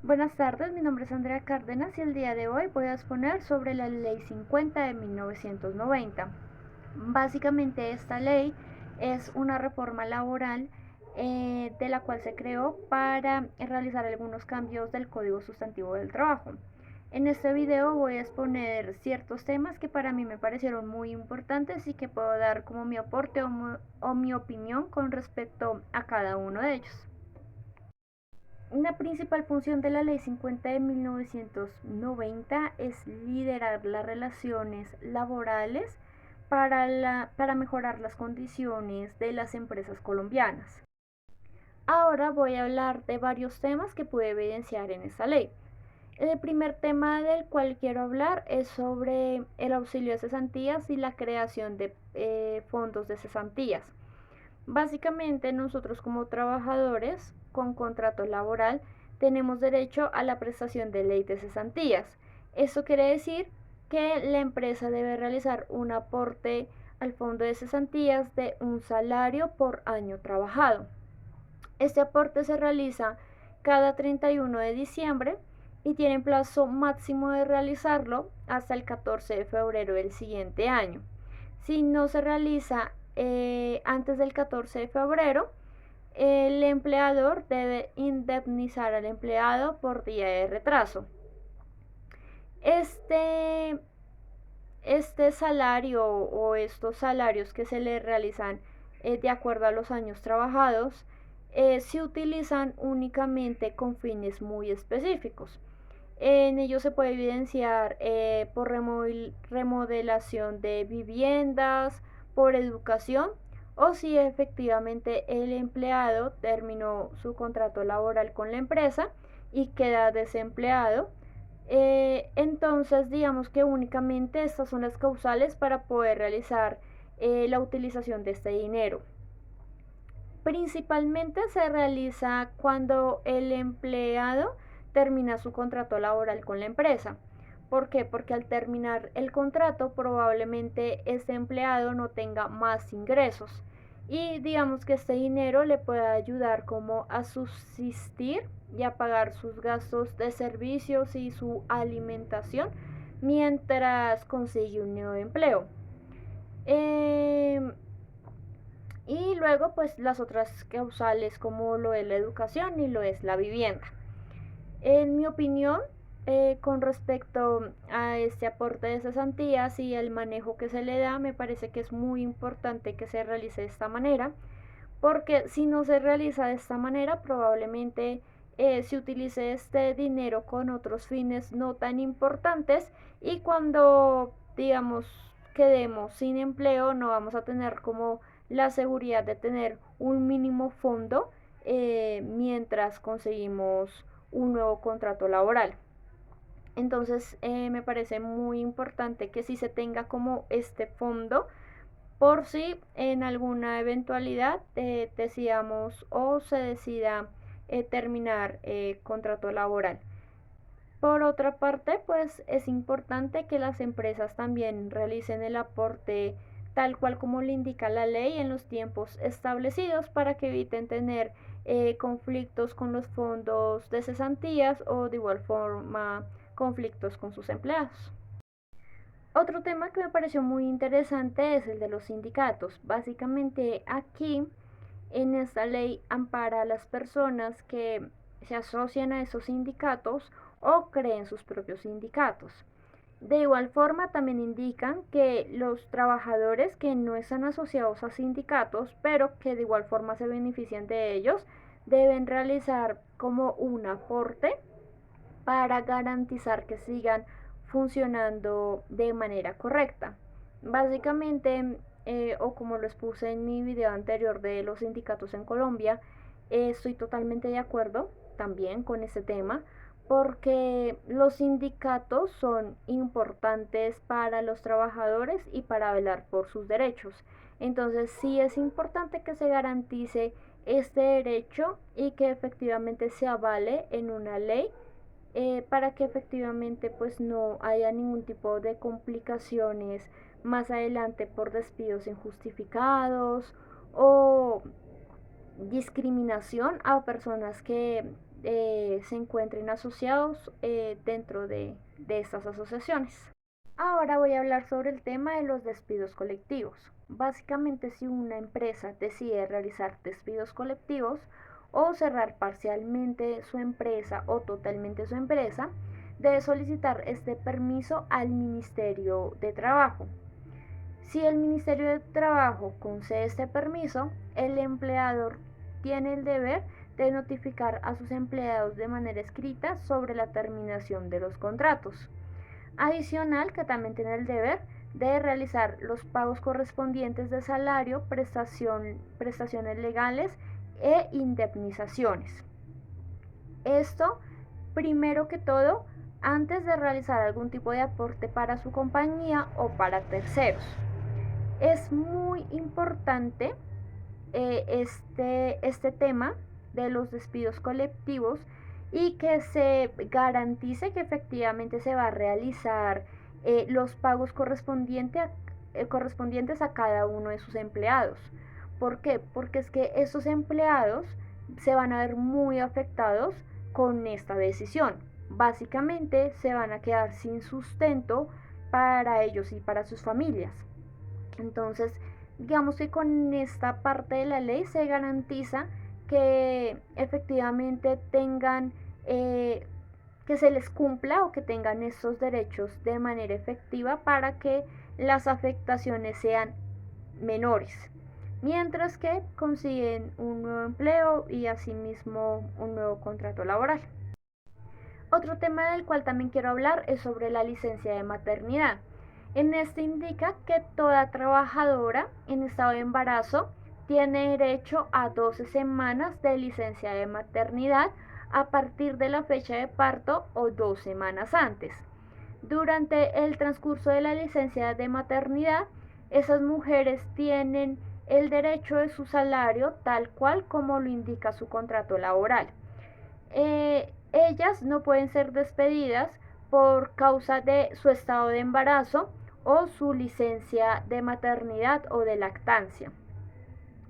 Buenas tardes, mi nombre es Andrea Cárdenas y el día de hoy voy a exponer sobre la Ley 50 de 1990. Básicamente esta ley es una reforma laboral de la cual se creó para realizar algunos cambios del Código Sustantivo del Trabajo. En este video voy a exponer ciertos temas que para mí me parecieron muy importantes y que puedo dar como mi aporte o mi opinión con respecto a cada uno de ellos. Una principal función de la Ley 50 de 1990 es liderar las relaciones laborales para mejorar las condiciones de las empresas colombianas. Ahora voy a hablar de varios temas que pude evidenciar en esta ley. El primer tema del cual quiero hablar es sobre el auxilio de cesantías y la creación de fondos de cesantías. Básicamente nosotros como trabajadores con contrato laboral tenemos derecho a la prestación de ley de cesantías. Eso quiere decir que la empresa debe realizar un aporte al fondo de cesantías de un salario por año trabajado. Este aporte se realiza cada 31 de diciembre y tiene plazo máximo de realizarlo hasta el 14 de febrero del siguiente año. Si no se realiza antes del 14 de febrero, el empleador debe indemnizar al empleado por día de retraso. Este, este salario o estos salarios que se le realizan de acuerdo a los años trabajados se utilizan únicamente con fines muy específicos. En ello se puede evidenciar por remodelación de viviendas, por educación o si efectivamente el empleado terminó su contrato laboral con la empresa y queda desempleado. Entonces digamos que únicamente estas son las causales para poder realizar la utilización de este dinero. Principalmente se realiza cuando el empleado termina su contrato laboral con la empresa. ¿Por qué? Porque al terminar el contrato probablemente este empleado no tenga más ingresos y digamos que este dinero le pueda ayudar como a subsistir y a pagar sus gastos de servicios y su alimentación mientras consigue un nuevo empleo. Eh, y luego pues las otras causales como lo es la educación y lo es la vivienda. En mi opinión, con respecto a este aporte de cesantías y el manejo que se le da, me parece que es muy importante que se realice de esta manera, porque si no se realiza de esta manera, probablemente se utilice este dinero con otros fines no tan importantes y cuando, digamos, quedemos sin empleo, no vamos a tener como la seguridad de tener un mínimo fondo mientras conseguimos un nuevo contrato laboral. Entonces me parece muy importante que si se tenga como este fondo por si en alguna eventualidad decidamos o se decida terminar contrato laboral. Por otra parte, pues es importante que las empresas también realicen el aporte tal cual como le indica la ley en los tiempos establecidos para que eviten tener conflictos con los fondos de cesantías o de igual forma conflictos con sus empleados. Otro tema que me pareció muy interesante es el de los sindicatos. Básicamente aquí en esta ley ampara a las personas que se asocian a esos sindicatos o creen sus propios sindicatos. De igual forma también indican que los trabajadores que no están asociados a sindicatos, pero que de igual forma se benefician de ellos, deben realizar como un aporte para garantizar que sigan funcionando de manera correcta. Básicamente, o como lo expuse en mi video anterior de los sindicatos en Colombia, estoy totalmente de acuerdo también con este tema porque los sindicatos son importantes para los trabajadores y para velar por sus derechos. Entonces sí es importante que se garantice este derecho y que efectivamente se avale en una ley para que efectivamente pues no haya ningún tipo de complicaciones más adelante por despidos injustificados o discriminación a personas que se encuentren asociados dentro de estas asociaciones. Ahora voy a hablar sobre el tema de los despidos colectivos. Básicamente, si una empresa decide realizar despidos colectivos o cerrar parcialmente su empresa o totalmente su empresa, debe solicitar este permiso al Ministerio de Trabajo. Si el Ministerio de Trabajo concede este permiso, el empleador tiene el deber de notificar a sus empleados de manera escrita sobre la terminación de los contratos. Adicional, que también tiene el deber de realizar los pagos correspondientes de salario, prestaciones legales e indemnizaciones. Esto, primero que todo, antes de realizar algún tipo de aporte para su compañía o para terceros. Es muy importante este tema de los despidos colectivos y que se garantice que efectivamente se va a realizar los pagos correspondientes a cada uno de sus empleados. ¿Por qué? Porque es que estos empleados se van a ver muy afectados con esta decisión. Básicamente se van a quedar sin sustento para ellos y para sus familias. Entonces, digamos que con esta parte de la ley se garantiza que efectivamente tengan, que se les cumpla o que tengan estos derechos de manera efectiva para que las afectaciones sean menores, mientras que consiguen un nuevo empleo y asimismo un nuevo contrato laboral. Otro tema del cual también quiero hablar es sobre la licencia de maternidad. En este indica que toda trabajadora en estado de embarazo tiene derecho a 12 semanas de licencia de maternidad a partir de la fecha de parto o 2 semanas antes. Durante el transcurso de la licencia de maternidad, esas mujeres tienen el derecho de su salario tal cual como lo indica su contrato laboral. Ellas no pueden ser despedidas por causa de su estado de embarazo o su licencia de maternidad o de lactancia.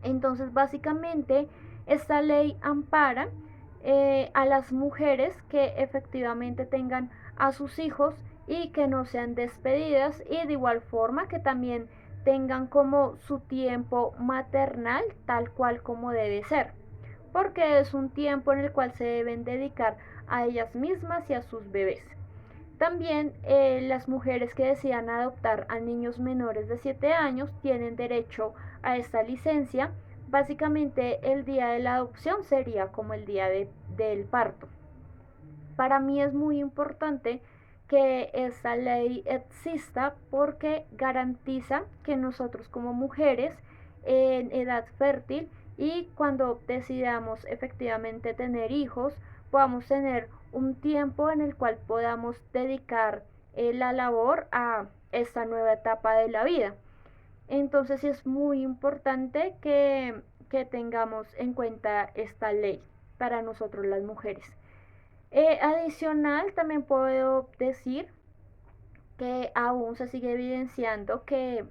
Entonces, básicamente, esta ley ampara a las mujeres que efectivamente tengan a sus hijos y que no sean despedidas, y de igual forma que también tengan como su tiempo maternal tal cual como debe ser, porque es un tiempo en el cual se deben dedicar a ellas mismas y a sus bebés. También las mujeres que decidan adoptar a niños menores de 7 años tienen derecho a esta licencia. Básicamente el día de la adopción sería como el día del parto. Para mí es muy importante que esta ley exista porque garantiza que nosotros como mujeres en edad fértil y cuando decidamos efectivamente tener hijos, podamos tener un tiempo en el cual podamos dedicar la labor a esta nueva etapa de la vida. Entonces es muy importante que tengamos en cuenta esta ley para nosotros las mujeres. Adicional, también puedo decir que aún se sigue evidenciando que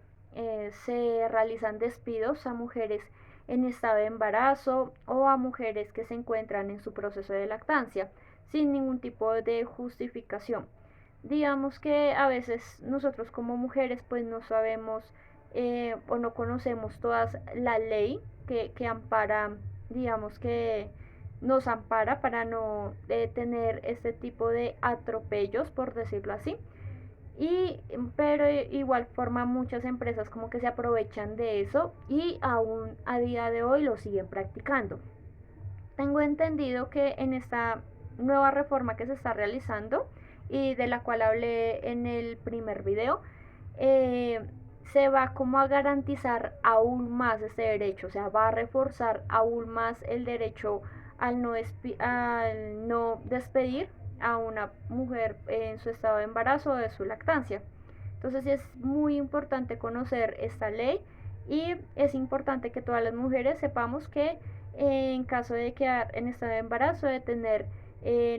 se realizan despidos a mujeres en estado de embarazo o a mujeres que se encuentran en su proceso de lactancia sin ningún tipo de justificación. Digamos que a veces nosotros como mujeres pues no sabemos o no conocemos toda la ley que ampara, digamos que nos ampara para no tener este tipo de atropellos, por decirlo así. Pero igual forma muchas empresas como que se aprovechan de eso y aún a día de hoy lo siguen practicando. Tengo entendido que en esta nueva reforma que se está realizando y de la cual hablé en el primer video, se va como a garantizar aún más este derecho, o sea, va a reforzar aún más el derecho al no despedir a una mujer en su estado de embarazo o de su lactancia. Entonces es muy importante conocer esta ley y es importante que todas las mujeres sepamos que en caso de quedar en estado de embarazo, de tener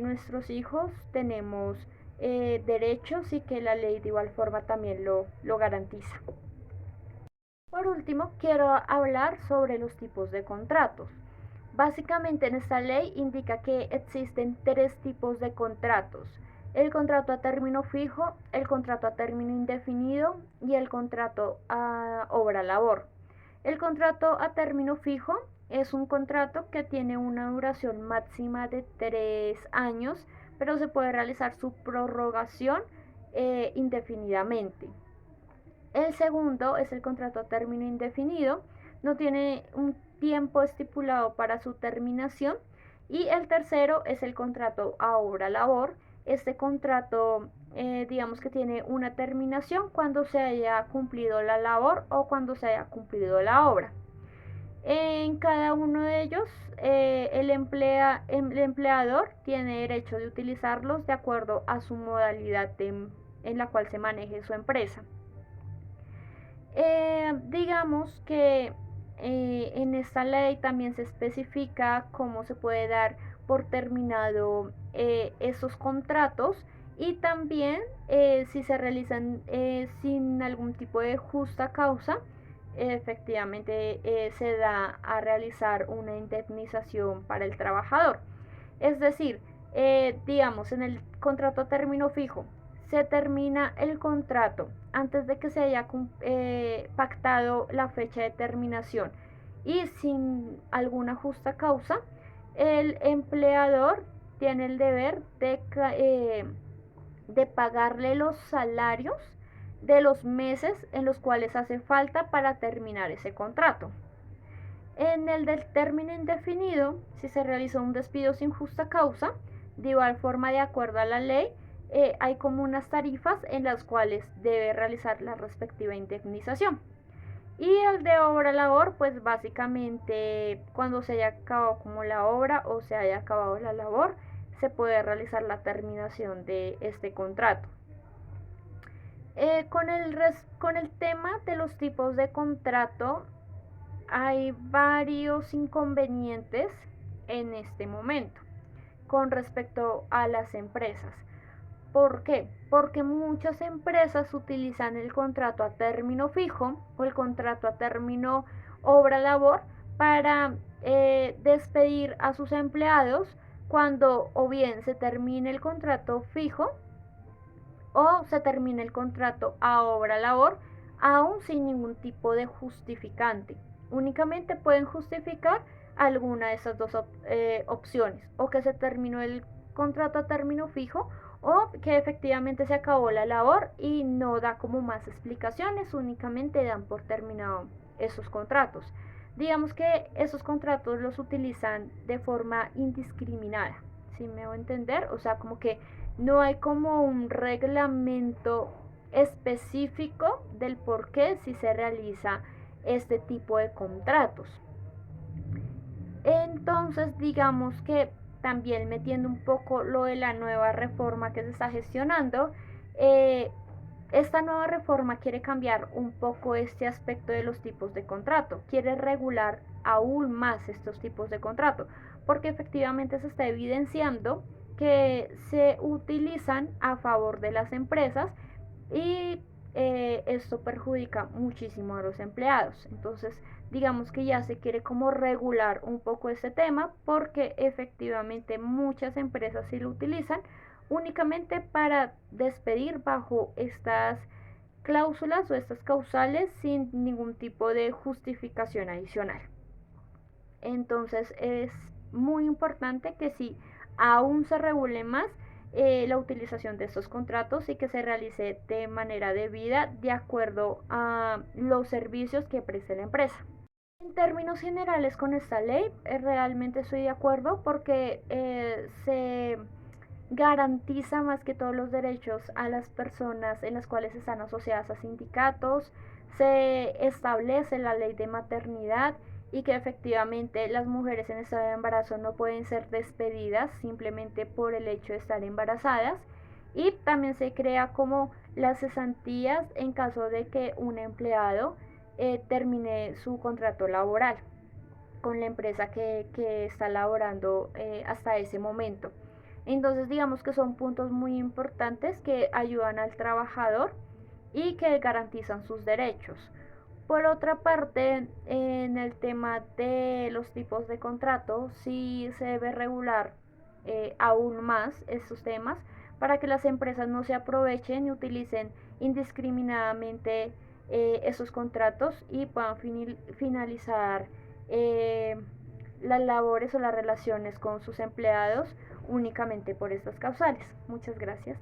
nuestros hijos, tenemos derechos y que la ley de igual forma también lo garantiza. Por último, quiero hablar sobre los tipos de contratos. Básicamente en esta ley indica que existen tres tipos de contratos: el contrato a término fijo, el contrato a término indefinido y el contrato a obra labor. El contrato a término fijo es un contrato que tiene una duración máxima de 3 años, pero se puede realizar su prorrogación indefinidamente. El segundo es el contrato a término indefinido, no tiene un tiempo estipulado para su terminación. Y el tercero es el contrato a obra labor. Este contrato, digamos que tiene una terminación cuando se haya cumplido la labor o cuando se haya cumplido la obra. En cada uno de ellos, el empleador tiene derecho de utilizarlos de acuerdo a su modalidad en la cual se maneje su empresa. Digamos que en esta ley también se especifica cómo se puede dar por terminado esos contratos, y también si se realizan sin algún tipo de justa causa, efectivamente se da a realizar una indemnización para el trabajador. Es decir, digamos, en el contrato a término fijo, se termina el contrato antes de que se haya pactado la fecha de terminación y sin alguna justa causa, el empleador tiene el deber de pagarle los salarios de los meses en los cuales hace falta para terminar ese contrato. En el del término indefinido, si se realizó un despido sin justa causa, de igual forma, de acuerdo a la ley, hay como unas tarifas en las cuales debe realizar la respectiva indemnización. Y el de obra labor, pues básicamente cuando se haya acabado como la obra o se haya acabado la labor, se puede realizar la terminación de este contrato. Con el tema de los tipos de contrato, hay varios inconvenientes en este momento con respecto a las empresas. ¿Por qué? Porque muchas empresas utilizan el contrato a término fijo o el contrato a término obra-labor para despedir a sus empleados cuando o bien se termine el contrato fijo o se termine el contrato a obra-labor, aún sin ningún tipo de justificante. Únicamente pueden justificar alguna de esas dos opciones: o que se terminó el contrato a término fijo, o que efectivamente se acabó la labor y no da como más explicaciones, únicamente dan por terminado esos contratos. Digamos que esos contratos los utilizan de forma indiscriminada, ¿sí me voy a entender? O sea, como que no hay como un reglamento específico del por qué si se realiza este tipo de contratos. Entonces, digamos que también metiendo un poco lo de la nueva reforma que se está gestionando, esta nueva reforma quiere cambiar un poco este aspecto de los tipos de contrato, quiere regular aún más estos tipos de contrato, porque efectivamente se está evidenciando que se utilizan a favor de las empresas y esto perjudica muchísimo a los empleados. Entonces, digamos que ya se quiere como regular un poco este tema, porque efectivamente muchas empresas sí lo utilizan únicamente para despedir bajo estas cláusulas o estas causales sin ningún tipo de justificación adicional. Entonces es muy importante que si aún se regule más la utilización de estos contratos y que se realice de manera debida de acuerdo a los servicios que preste la empresa. En términos generales con esta ley, realmente estoy de acuerdo porque se garantiza más que todos los derechos a las personas en las cuales están asociadas a sindicatos, se establece la ley de maternidad y que efectivamente las mujeres en estado de embarazo no pueden ser despedidas simplemente por el hecho de estar embarazadas, y también se crea como las cesantías en caso de que un empleado termine su contrato laboral con la empresa que está laborando hasta ese momento. Entonces digamos que son puntos muy importantes que ayudan al trabajador y que garantizan sus derechos. Por otra parte, en el tema de los tipos de contrato, sí se debe regular aún más estos temas para que las empresas no se aprovechen y utilicen indiscriminadamente esos contratos y puedan finalizar eh, las labores o las relaciones con sus empleados únicamente por estas causales. Muchas gracias.